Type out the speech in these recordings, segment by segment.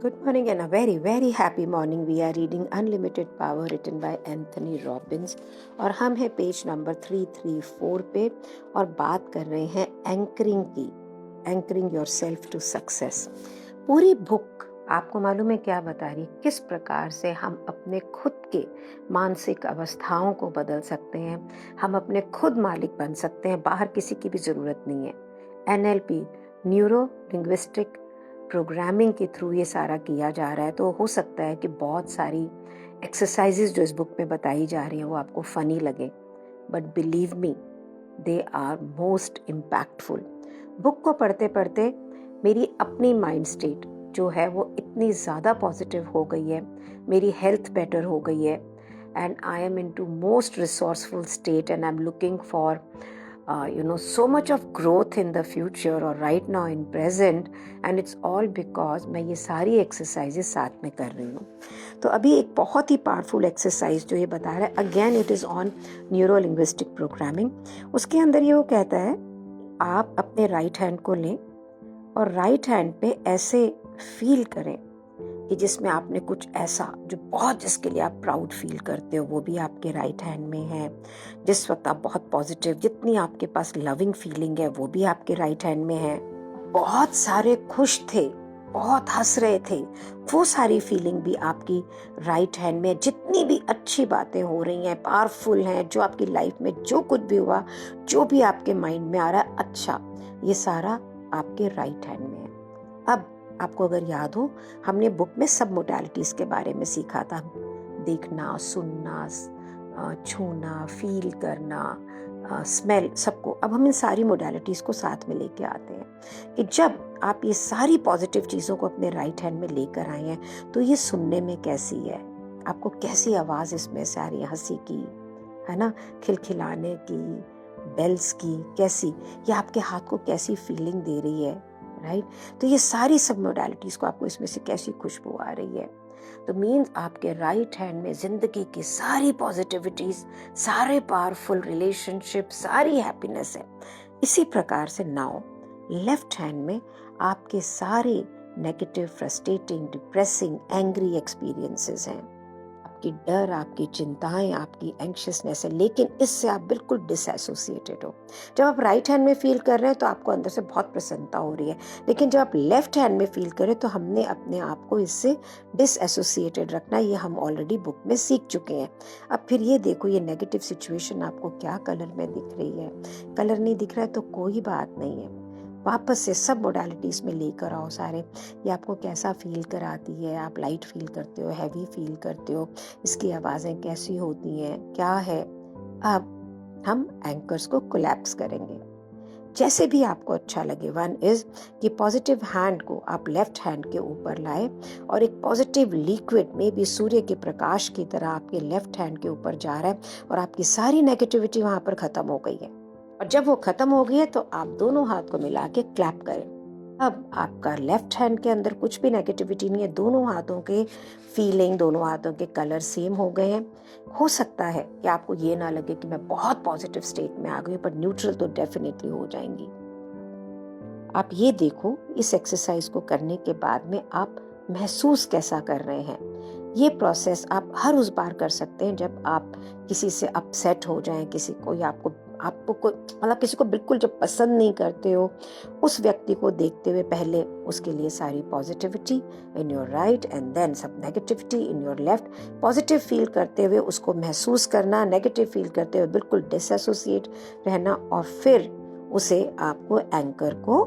Good morning and a very, very happy morning. We are reading Unlimited Power written by Anthony Robbins और हम हैं page number 334 पे और बात कर रहे हैं एंकरिंग की, anchoring yourself to success. पूरी बुक आपको मालूम है क्या बता रही है, किस प्रकार से हम अपने खुद के मानसिक अवस्थाओं को बदल सकते हैं, हम अपने खुद मालिक बन सकते हैं, बाहर किसी की भी ज़रूरत नहीं है। NLP, न्यूरो लिंग्विस्टिक प्रोग्रामिंग के थ्रू ये सारा किया जा रहा है। तो हो सकता है कि बहुत सारी एक्सरसाइजेज जो इस बुक में बताई जा रही हैं वो आपको फनी लगे, but believe me they are most impactful. Book को पढ़ते पढ़ते मेरी अपनी माइंड स्टेट जो है वो इतनी ज़्यादा पॉजिटिव हो गई है, मेरी हेल्थ बेटर हो गई है and I am in to most resourceful state and I am looking for so much of growth in the future or right now in present, and it's all because मैं ये सारी exercises साथ में कर रही हूँ। तो अभी एक बहुत ही पावरफुल एक्सरसाइज जो ये बता रहा है, again it is on neuro linguistic programming. उसके अंदर ये वो कहता है आप अपने राइट हैंड को लें और राइट हैंड पे ऐसे फील करें कि जिसमें आपने कुछ ऐसा जो बहुत, जिसके लिए आप प्राउड फील करते हो वो भी आपके राइट हैंड में है। जिस वक्त आप बहुत पॉजिटिव, जितनी आपके पास लविंग फीलिंग है वो भी आपके राइट हैंड में है। बहुत सारे खुश थे, बहुत हंस रहे थे, वो सारी फीलिंग भी आपकी राइट हैंड में। जितनी भी अच्छी बातें हो रही हैं, पावरफुल हैं, जो आपकी लाइफ में जो कुछ भी हुआ, जो भी आपके माइंड में आ रहा है अच्छा, ये सारा आपके राइट हैंड में है। अब आपको अगर याद हो, हमने बुक में सब मोडालिटीज़ के बारे में सीखा था, देखना, सुनना, छूना, फील करना, स्मेल, सबको। अब हम इन सारी मोडालिटीज़ को साथ में लेके आते हैं कि जब आप ये सारी पॉजिटिव चीज़ों को अपने राइट हैंड में लेकर आए हैं तो ये सुनने में कैसी है, आपको कैसी आवाज़ इसमें से आ रही है, हंसी की, है ना, खिलखिलाने की, बेल्स की, कैसी, ये आपके हाथ को कैसी फीलिंग दे रही है, राइट। तो ये सारी सब मोडालिटीज़ को आपको इसमें से कैसी खुशबू आ रही है। तो मीन्स आपके राइट हैंड में जिंदगी की सारी पॉजिटिविटीज, सारे पावरफुल रिलेशनशिप, सारी हैप्पीनेस है। इसी प्रकार से नाउ लेफ्ट हैंड में आपके सारे negative, frustrating, depressing, angry experiences हैं, आपकी डर, आपकी चिंताएं, आपकी एंक्शसनेस है, लेकिन इससे आप बिल्कुल डिसएसोसिएटेड हो। जब आप राइट हैंड में फील कर रहे हैं तो आपको अंदर से बहुत प्रसन्नता हो रही है, लेकिन जब आप लेफ्ट हैंड में फील करें तो हमने अपने आप को इससे डिसएसोसिएटेड रखना, ये हम ऑलरेडी बुक में सीख चुके हैं। अब फिर ये देखो, ये नेगेटिव सिचुएशन आपको क्या कलर में दिख रही है। कलर नहीं दिख रहा है तो कोई बात नहीं है, वापस से सब मोडालिटीज़ में लेकर आओ सारे। ये आपको कैसा फील कराती है, आप लाइट फील करते हो, हैवी फील करते हो, इसकी आवाज़ें कैसी होती हैं, क्या है। अब हम एंकर्स को कोलैप्स करेंगे जैसे भी आपको अच्छा लगे। वन इज़ कि पॉजिटिव हैंड को आप लेफ्ट हैंड के ऊपर लाए और एक पॉजिटिव लिक्विड में भी सूर्य के प्रकाश की तरह आपके लेफ्ट हैंड के ऊपर जा रहा है और आपकी सारी नेगेटिविटी वहाँ पर ख़त्म हो गई है। और जब वो खत्म हो गई है तो आप दोनों हाथ को मिला के क्लैप करें। अब आपका लेफ्ट हैंड के अंदर कुछ भी नेगेटिविटी नहीं है, दोनों हाथों के फीलिंग, दोनों हाथों के कलर सेम हो गए हैं। हो सकता है कि आपको ये ना लगे कि मैं बहुत पॉजिटिव स्टेट में आ गई, पर न्यूट्रल तो डेफिनेटली हो जाएंगी। आप ये देखो, इस एक्सरसाइज को करने के बाद में आप महसूस कैसा कर रहे हैं। ये प्रोसेस आप हर उस बार कर सकते हैं जब आप किसी से अपसेट हो जाएं, किसी को, या आपको कोई, मतलब किसी को बिल्कुल जब पसंद नहीं करते हो, उस व्यक्ति को देखते हुए पहले उसके लिए सारी positivity in your right and then सब negativity in your left. Positive feel करते हुए उसको महसूस करना, नेगेटिव फील करते हुए बिल्कुल डिसएसोसिएट रहना, और फिर उसे आपको एंकर को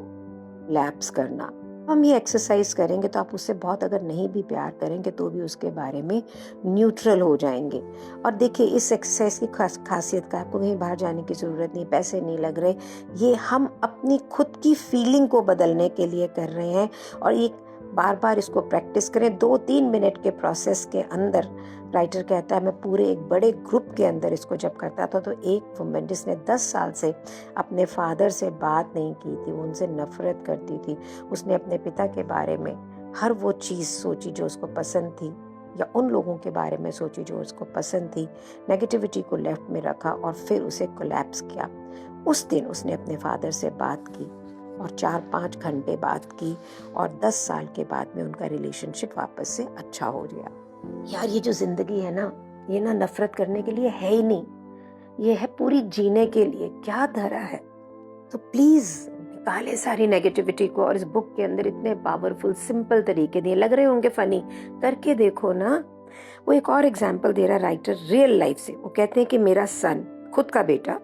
लैप्स करना। हम ये एक्सरसाइज करेंगे तो आप उससे बहुत, अगर नहीं भी प्यार करेंगे तो भी उसके बारे में न्यूट्रल हो जाएंगे। और देखिए, इस एक्सरसाइज की खासियत का, आपको कहीं बाहर जाने की ज़रूरत नहीं, पैसे नहीं लग रहे, ये हम अपनी खुद की फीलिंग को बदलने के लिए कर रहे हैं। और ये बार बार इसको प्रैक्टिस करें। 2-3 मिनट के प्रोसेस के अंदर, राइटर कहता है, मैं पूरे एक बड़े ग्रुप के अंदर इसको जब करता था तो एक वुमेन जिसने 10 साल से अपने फादर से बात नहीं की थी, वो उनसे नफरत करती थी, उसने अपने पिता के बारे में हर वो चीज़ सोची जो उसको पसंद थी, या उन लोगों के बारे में सोची जो उसको पसंद थी, नेगेटिविटी को लेफ्ट में रखा और फिर उसे कोलैप्स किया। उस दिन उसने अपने फादर से बात की और 4-5 घंटे बाद की और 10 साल के बाद में उनका रिलेशनशिप वापस से अच्छा हो गया। यार ये जो जिंदगी है ना, ये ना नफरत करने के लिए है ही नहीं, ये है पूरी जीने के लिए। क्या धरा है? तो प्लीज निकाले सारी नेगेटिविटी को, और इस बुक के अंदर इतने पावरफुल सिंपल तरीके दिए, लग रहे होंगे फनी, करके देखो ना। वो एक और एग्जाम्पल दे रहा राइटर रियल लाइफ से। वो कहते हैं कि मेरा सन, खुद का बेटा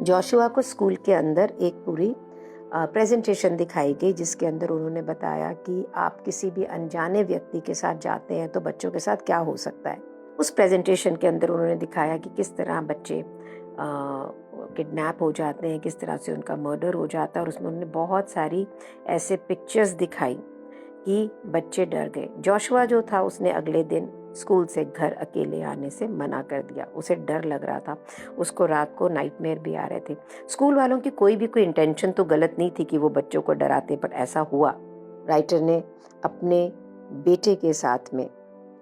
जोशुआ को स्कूल के अंदर एक पूरी प्रेजेंटेशन दिखाई गई, जिसके अंदर उन्होंने बताया कि आप किसी भी अनजाने व्यक्ति के साथ जाते हैं तो बच्चों के साथ क्या हो सकता है। उस प्रेजेंटेशन के अंदर उन्होंने दिखाया कि किस तरह बच्चे किडनैप हो जाते हैं, किस तरह से उनका मर्डर हो जाता है, और उसमें उन्होंने बहुत सारी ऐसे पिक्चर्स दिखाई कि बच्चे डर गए। जोशुआ जो था उसने अगले दिन स्कूल से घर अकेले आने से मना कर दिया, उसे डर लग रहा था, उसको रात को नाइटमेयर भी आ रहे थे। स्कूल वालों की कोई इंटेंशन तो गलत नहीं थी कि वो बच्चों को डराते, पर ऐसा हुआ। राइटर ने अपने बेटे के साथ में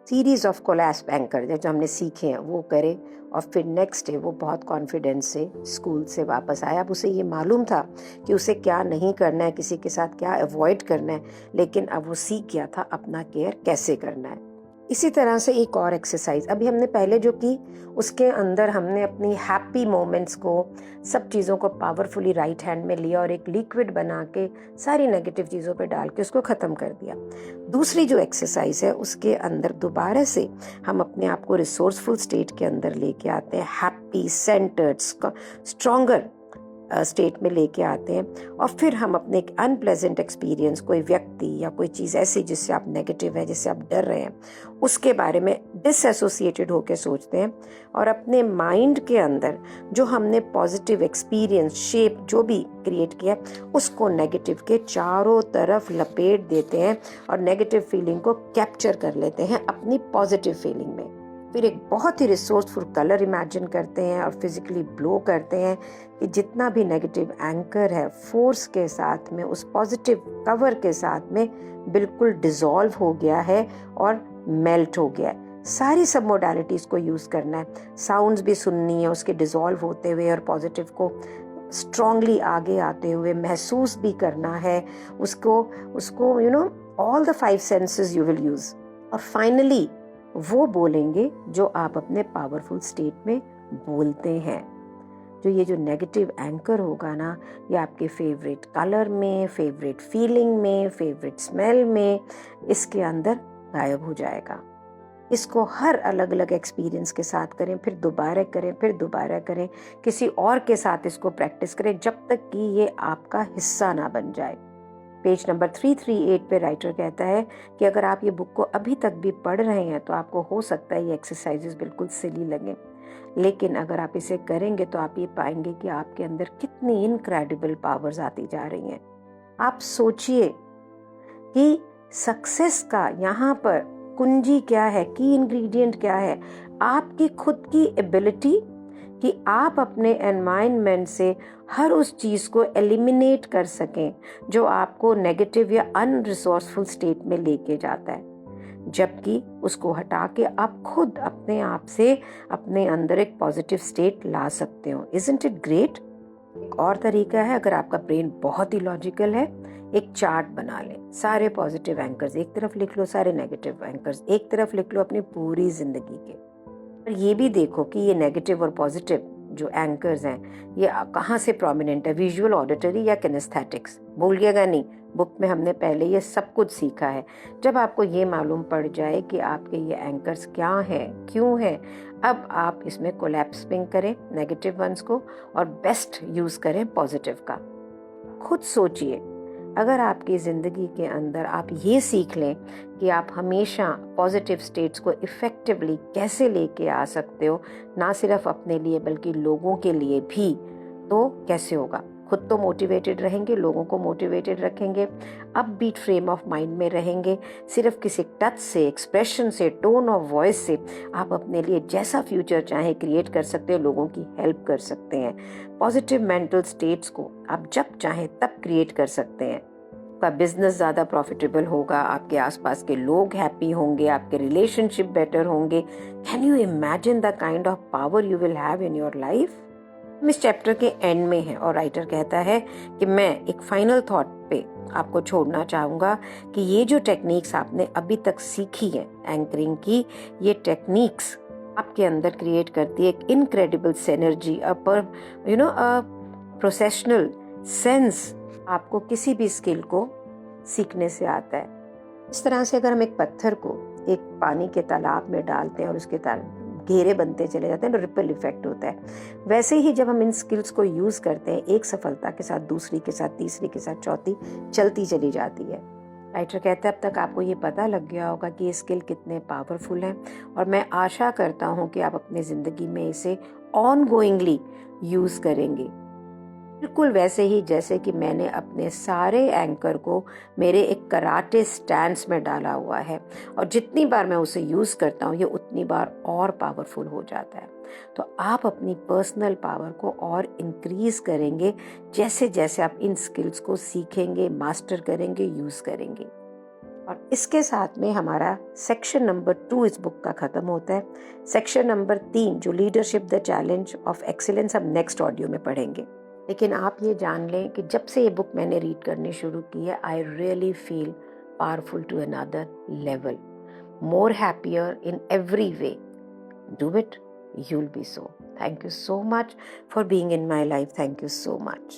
सीरीज ऑफ कोलैप्स एंकर जो हमने सीखे हैं वो करे, और फिर नेक्स्ट डे वो बहुत कॉन्फिडेंस से स्कूल से वापस आया। अब उसे ये मालूम था कि उसे क्या नहीं करना है, किसी के साथ क्या अवॉइड करना है, लेकिन अब वो सीख गया था अपना केयर कैसे करना है। इसी तरह से एक और एक्सरसाइज अभी हमने पहले जो की, उसके अंदर हमने अपनी हैप्पी मोमेंट्स को, सब चीज़ों को पावरफुली राइट हैंड में लिया और एक लिक्विड बना के सारी नेगेटिव चीज़ों पे डाल के उसको ख़त्म कर दिया। दूसरी जो एक्सरसाइज है उसके अंदर दोबारा से हम अपने आप को रिसोर्सफुल स्टेट के अंदर लेके आते हैं, हैप्पी, सेंटर्ड, स्ट्रॉन्गर स्टेट में लेके आते हैं, और फिर हम अपने एक अनप्लेजेंट एक्सपीरियंस, कोई व्यक्ति या कोई चीज़ ऐसी जिससे आप नेगेटिव है, जिससे आप डर रहे हैं, उसके बारे में डिसएसोसिएटेड होकर सोचते हैं, और अपने माइंड के अंदर जो हमने पॉजिटिव एक्सपीरियंस, शेप जो भी क्रिएट किया, उसको नेगेटिव के चारों तरफ लपेट देते हैं और नेगेटिव फीलिंग को कैप्चर कर लेते हैं अपनी पॉजिटिव फीलिंग में। फिर एक बहुत ही रिसोर्सफुल कलर इमेजिन करते हैं और फिजिकली ब्लो करते हैं कि जितना भी नेगेटिव एंकर है फोर्स के साथ में, उस पॉजिटिव कवर के साथ में बिल्कुल डिसॉल्व हो गया है और मेल्ट हो गया है। सारी सब मोडालिटीज को यूज करना है, साउंड्स भी सुननी है उसके डिसॉल्व होते हुए, और पॉजिटिव को स्ट्रांगली आगे आते हुए महसूस भी करना है उसको all the 5 senses you will use. और फाइनली वो बोलेंगे जो आप अपने पावरफुल स्टेट में बोलते हैं। जो ये जो नेगेटिव एंकर होगा ना, ये आपके फेवरेट कलर में, फेवरेट फीलिंग में, फेवरेट स्मेल में, इसके अंदर गायब हो जाएगा। इसको हर अलग अलग एक्सपीरियंस के साथ करें, फिर दोबारा करें, फिर दोबारा करें, किसी और के साथ इसको प्रैक्टिस करें, जब तक कि ये आपका हिस्सा ना बन जाए। पेज नंबर 338 पे राइटर कहता है कि अगर आप ये बुक को अभी तक भी पढ़ रहे हैं तो आपको हो सकता है ये एक्सरसाइजेस बिल्कुल सिली लगें, लेकिन अगर आप इसे करेंगे तो आप ये पाएंगे कि आपके अंदर कितनी इनक्रेडिबल पावर्स आती जा रही हैं। आप सोचिए कि सक्सेस का यहाँ पर कुंजी क्या है, की इंग्रेडिएंट क्या है? आपकी खुद की एबिलिटी कि आप अपने एनवायरनमेंट से हर उस चीज़ को एलिमिनेट कर सकें जो आपको नेगेटिव या अनरिसोर्सफुल स्टेट में लेके जाता है, जबकि उसको हटा के आप खुद अपने आप से अपने अंदर एक पॉजिटिव स्टेट ला सकते हो। Isn't it great? एक और तरीका है, अगर आपका ब्रेन बहुत ही लॉजिकल है, एक चार्ट बना लें। सारे पॉजिटिव एंकर्स एक तरफ लिख लो, सारे नेगेटिव एंकर्स एक तरफ लिख लो अपनी पूरी जिंदगी के। पर ये भी देखो कि ये नेगेटिव और पॉजिटिव जो एंकर्स हैं ये कहाँ से प्रोमिनेंट है, विजुअल, ऑडिटरी या किनेस्थेटिक्स। भूलिएगा नहीं, बुक में हमने पहले ये सब कुछ सीखा है। जब आपको ये मालूम पड़ जाए कि आपके ये एंकर्स क्या हैं, क्यों हैं, अब आप इसमें कोलैप्सिंग करें नेगेटिव वंस को और बेस्ट यूज करें पॉजिटिव का। खुद सोचिए, अगर आपकी ज़िंदगी के अंदर आप ये सीख लें कि आप हमेशा पॉजिटिव स्टेट्स को इफ़ेक्टिवली कैसे लेके आ सकते हो, ना सिर्फ अपने लिए बल्कि लोगों के लिए भी, तो कैसे होगा? खुद तो मोटिवेटेड रहेंगे, लोगों को मोटिवेटेड रखेंगे, अपबीट फ्रेम ऑफ माइंड में रहेंगे। सिर्फ किसी टच से, एक्सप्रेशन से, टोन ऑफ वॉइस से आप अपने लिए जैसा फ्यूचर चाहे क्रिएट कर सकते हो, लोगों की हेल्प कर सकते हैं। पॉजिटिव मेंटल स्टेट्स को आप जब चाहे तब क्रिएट कर सकते हैं। आपका बिजनेस ज़्यादा प्रॉफिटेबल होगा, आपके आसपास के लोग हैप्पी होंगे, आपके रिलेशनशिप बेटर होंगे। Can you imagine the kind of power you will have in your life? हम इस चैप्टर के एंड में है और राइटर कहता है कि मैं एक फाइनल थॉट पे आपको छोड़ना चाहूँगा कि ये जो टेक्निक्स आपने अभी तक सीखी है एंकरिंग की, ये टेक्निक्स आपके अंदर क्रिएट करती है एक incredible synergy, a professional sense आपको किसी भी स्किल को सीखने से आता है। इस तरह से अगर हम एक पत्थर को एक पानी के तालाब में डालते हैं और उसके घेरे बनते चले जाते हैं तो रिपल इफेक्ट होता है, वैसे ही जब हम इन स्किल्स को यूज करते हैं एक सफलता के साथ दूसरी के साथ तीसरी के साथ चौथी चलती चली जाती है। राइटर कहते हैं अब तक आपको ये पता लग गया होगा कि ये स्किल कितने पावरफुल हैं और मैं आशा करता हूँ कि आप अपनी ज़िंदगी में इसे ऑनगोइंगली यूज़ करेंगे, बिल्कुल वैसे ही जैसे कि मैंने अपने सारे एंकर को मेरे एक कराटे स्टैंड्स में डाला हुआ है और जितनी बार मैं उसे यूज़ करता हूँ ये उतनी बार और पावरफुल हो जाता है। तो आप अपनी पर्सनल पावर को और इंक्रीज करेंगे जैसे जैसे आप इन स्किल्स को सीखेंगे, मास्टर करेंगे, यूज़ करेंगे। और इसके साथ में हमारा सेक्शन नंबर 2 इस बुक का ख़त्म होता है। सेक्शन नंबर 3 जो leadership the challenge of excellence हम नेक्स्ट ऑडियो में पढ़ेंगे। लेकिन आप ये जान लें कि जब से ये बुक मैंने रीड करनी शुरू की है, I really feel powerful to another level, more happier in every way. Do it, you'll be so. Thank you so much for being in my life. Thank you so much.